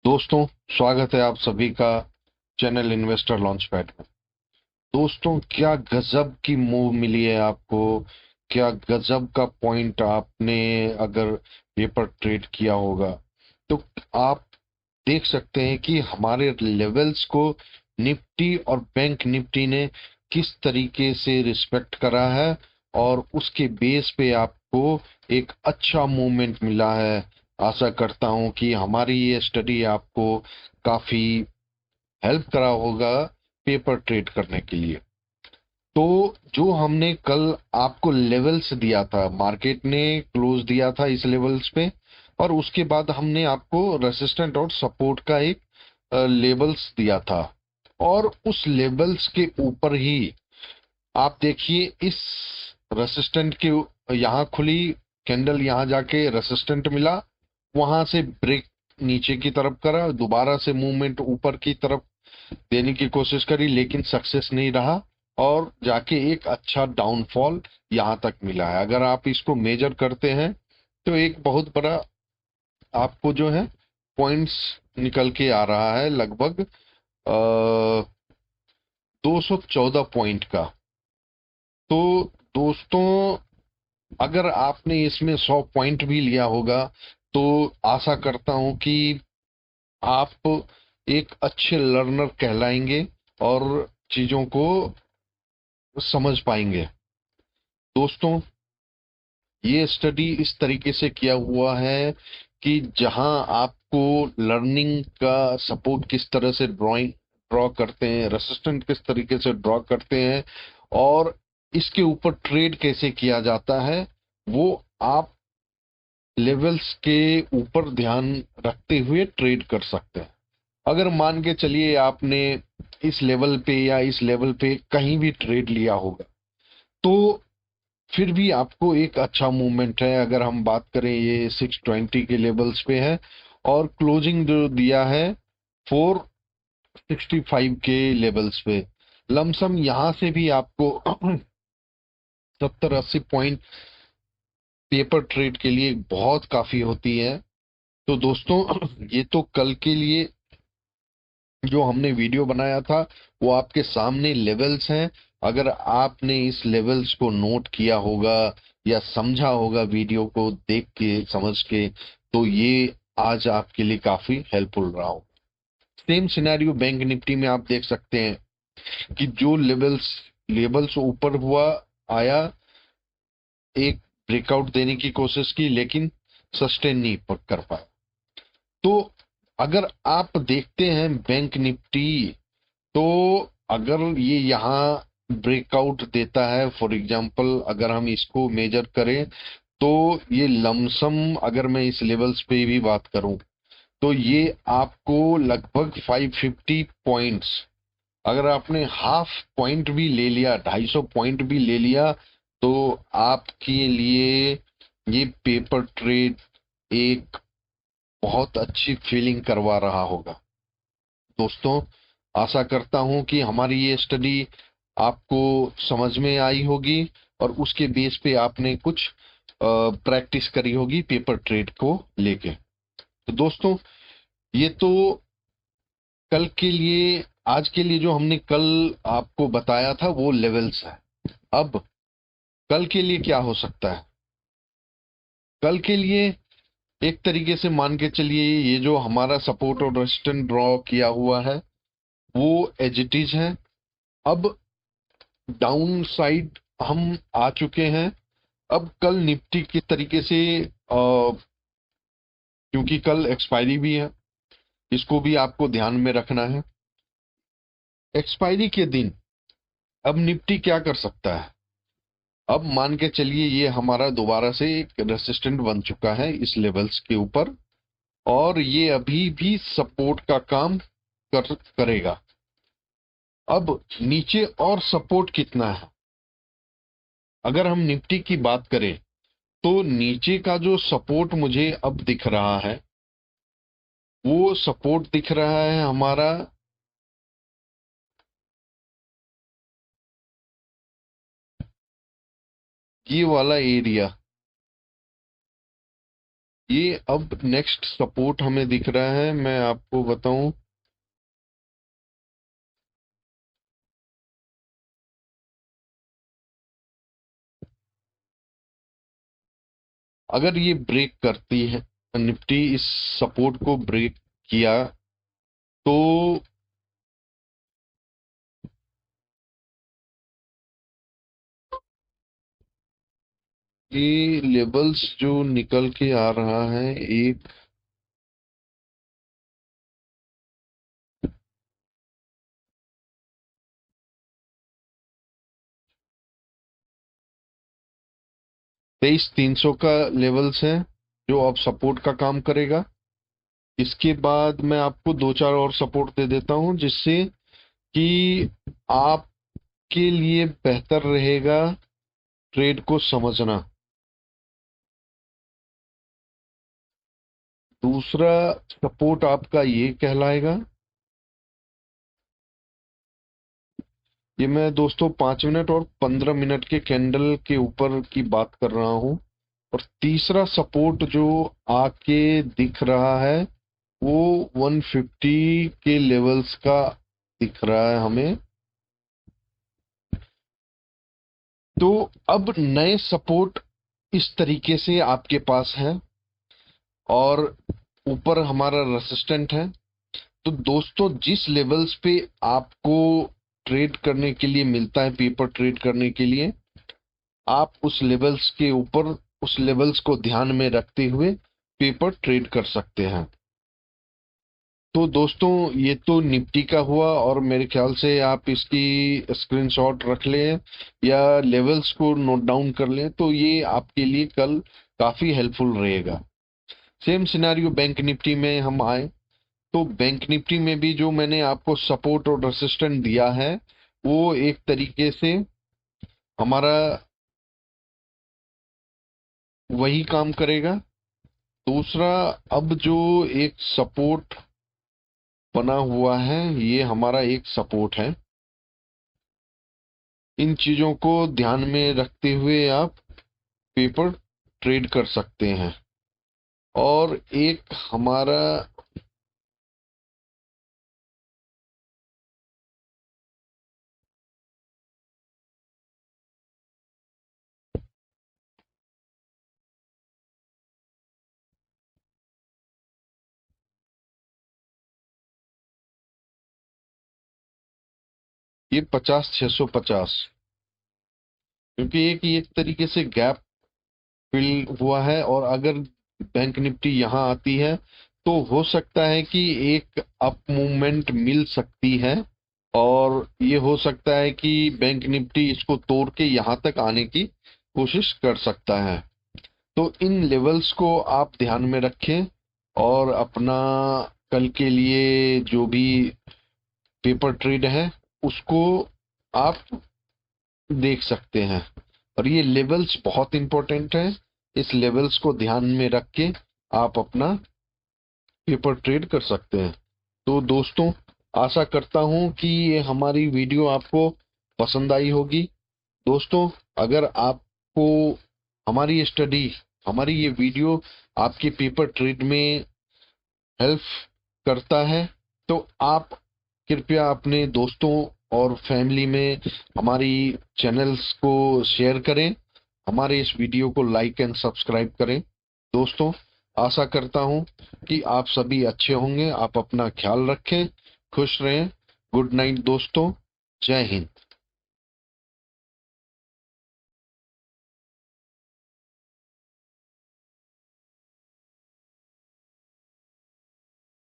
दोस्तों, स्वागत है आप सभी का चैनल इन्वेस्टर लॉन्च पैड में। दोस्तों, क्या गजब की मूव मिली है आपको। क्या गजब का पॉइंट आपने अगर पेपर ट्रेड किया होगा तो आप देख सकते हैं कि हमारे लेवल्स को निफ्टी और बैंक निफ्टी ने किस तरीके से रिस्पेक्ट करा है और उसके बेस पे आपको एक अच्छा मूवमेंट मिला है। आशा करता हूं कि हमारी ये स्टडी आपको काफी हेल्प करा होगा पेपर ट्रेड करने के लिए। तो जो हमने कल आपको लेवल्स दिया था, मार्केट ने क्लोज दिया था इस लेवल्स पे, और उसके बाद हमने आपको रेसिस्टेंट और सपोर्ट का एक लेवल्स दिया था। और उस लेवल्स के ऊपर ही आप देखिए, इस रेसिस्टेंट के यहाँ खुली कैंडल, यहाँ जाके रेसिस्टेंट मिला, वहां से ब्रेक नीचे की तरफ करा, दोबारा से मूवमेंट ऊपर की तरफ देने की कोशिश करी लेकिन सक्सेस नहीं रहा, और जाके एक अच्छा डाउनफॉल यहाँ तक मिला है। अगर आप इसको मेजर करते हैं तो एक बहुत बड़ा आपको जो है पॉइंट्स निकल के आ रहा है, लगभग 214 पॉइंट का। तो दोस्तों, अगर आपने इसमें 100 पॉइंट भी लिया होगा तो आशा करता हूं कि आप एक अच्छे लर्नर कहलाएंगे और चीजों को समझ पाएंगे। दोस्तों, ये स्टडी इस तरीके से किया हुआ है कि जहां आपको लर्निंग का सपोर्ट किस तरह से ड्रॉ करते हैं, रेसिस्टेंट किस तरीके से ड्रॉ करते हैं, और इसके ऊपर ट्रेड कैसे किया जाता है, वो आप लेवल्स के ऊपर ध्यान रखते हुए ट्रेड कर सकते हैं। अगर मान के चलिए आपने इस लेवल पे या इस लेवल पे कहीं भी ट्रेड लिया होगा तो फिर भी आपको एक अच्छा मूवमेंट है। अगर हम बात करें, ये 620 के लेवल्स पे है और क्लोजिंग जो दिया है 465 के लेवल्स पे। लमसम यहाँ से भी आपको 70-80 पॉइंट पेपर ट्रेड के लिए बहुत काफी होती है। तो दोस्तों, ये तो कल के लिए जो हमने वीडियो बनाया था वो आपके सामने लेवल्स हैं। अगर आपने इस लेवल्स को नोट किया होगा या समझा होगा वीडियो को देख के समझ के, तो ये आज आपके लिए काफी हेल्पफुल रहा हो। सेम सिनेरियो बैंक निफ्टी में आप देख सकते हैं कि जो लेवल्स लेवल्स ऊपर हुआ आया, एक ब्रेकआउट देने की कोशिश की लेकिन सस्टेन नहीं कर पाया। तो अगर आप देखते हैं बैंक निफ्टी, तो अगर ये यहाँ ब्रेकआउट देता है, फॉर एग्जांपल अगर हम इसको मेजर करें तो ये लमसम, अगर मैं इस लेवल्स पे भी बात करूं तो ये आपको लगभग 550 पॉइंट्स, अगर आपने हाफ पॉइंट भी ले लिया, 250 पॉइंट भी ले लिया, तो आपके लिए ये पेपर ट्रेड एक बहुत अच्छी फीलिंग करवा रहा होगा। दोस्तों, आशा करता हूं कि हमारी ये स्टडी आपको समझ में आई होगी और उसके बेस पे आपने कुछ प्रैक्टिस करी होगी पेपर ट्रेड को लेके। तो दोस्तों, ये तो कल के लिए, आज के लिए जो हमने कल आपको बताया था वो लेवल्स है। अब कल के लिए क्या हो सकता है? कल के लिए एक तरीके से मान के चलिए, ये जो हमारा सपोर्ट और रेजिस्टेंस ड्रॉ किया हुआ है वो एज इट इज है। अब डाउन साइड हम आ चुके हैं। अब कल निफ्टी किस तरीके से, क्योंकि कल एक्सपायरी भी है, इसको भी आपको ध्यान में रखना है। एक्सपायरी के दिन अब निफ्टी क्या कर सकता है? अब मान के चलिए ये हमारा दोबारा से एक रेसिस्टेंट बन चुका है इस लेवल्स के ऊपर, और ये अभी भी सपोर्ट का काम करेगा। अब नीचे और सपोर्ट कितना है? अगर हम निफ्टी की बात करें तो नीचे का जो सपोर्ट मुझे अब दिख रहा है, वो सपोर्ट दिख रहा है हमारा ये वाला एरिया। ये अब नेक्स्ट सपोर्ट हमें दिख रहा है, मैं आपको बताऊं। अगर ये ब्रेक करती है, निफ्टी इस सपोर्ट को ब्रेक किया, तो ये लेवल्स जो निकल के आ रहा है, एक 23,300 का लेवल्स है जो अब सपोर्ट का काम करेगा। इसके बाद मैं आपको दो चार और सपोर्ट दे देता हूं, जिससे कि आपके लिए बेहतर रहेगा ट्रेड को समझना। दूसरा सपोर्ट आपका ये कहलाएगा, ये मैं दोस्तों 5 मिनट और 15 मिनट के कैंडल के ऊपर की बात कर रहा हूं। और तीसरा सपोर्ट जो आके दिख रहा है वो 150 के लेवल्स का दिख रहा है हमें। तो अब नए सपोर्ट इस तरीके से आपके पास है, और ऊपर हमारा रेसिस्टेंट है। तो दोस्तों, जिस लेवल्स पे आपको ट्रेड करने के लिए मिलता है, पेपर ट्रेड करने के लिए, आप उस लेवल्स के ऊपर, उस लेवल्स को ध्यान में रखते हुए पेपर ट्रेड कर सकते हैं। तो दोस्तों, ये तो निफ्टी का हुआ, और मेरे ख्याल से आप इसकी स्क्रीनशॉट रख लें या लेवल्स को नोट डाउन कर लें, तो ये आपके लिए कल काफी हेल्पफुल रहेगा। सेम सिनेरियो बैंक निफ्टी में हम आए, तो बैंक निफ्टी में भी जो मैंने आपको सपोर्ट और रेसिस्टेंट दिया है, वो एक तरीके से हमारा वही काम करेगा। दूसरा, अब जो एक सपोर्ट बना हुआ है, ये हमारा एक सपोर्ट है। इन चीजों को ध्यान में रखते हुए आप पेपर ट्रेड कर सकते हैं। और एक हमारा ये 50,650, क्योंकि एक तरीके से गैप फिल हुआ है। और अगर बैंक निफ्टी यहाँ आती है, तो हो सकता है कि एक अप मूवमेंट मिल सकती है, और ये हो सकता है कि बैंक निफ्टी इसको तोड़ के यहाँ तक आने की कोशिश कर सकता है। तो इन लेवल्स को आप ध्यान में रखें, और अपना कल के लिए जो भी पेपर ट्रेड है, उसको आप देख सकते हैं। और ये लेवल्स बहुत इंपॉर्टेंट है, इस लेवल्स को ध्यान में रख के आप अपना पेपर ट्रेड कर सकते हैं। तो दोस्तों, आशा करता हूं कि ये हमारी वीडियो आपको पसंद आई होगी। दोस्तों, अगर आपको हमारी स्टडी, हमारी ये वीडियो आपके पेपर ट्रेड में हेल्प करता है, तो आप कृपया अपने दोस्तों और फैमिली में हमारी चैनल्स को शेयर करें, हमारे इस वीडियो को लाइक एंड सब्सक्राइब करें। दोस्तों, आशा करता हूं कि आप सभी अच्छे होंगे। आप अपना ख्याल रखें, खुश रहें। गुड नाइट दोस्तों, जय हिंद।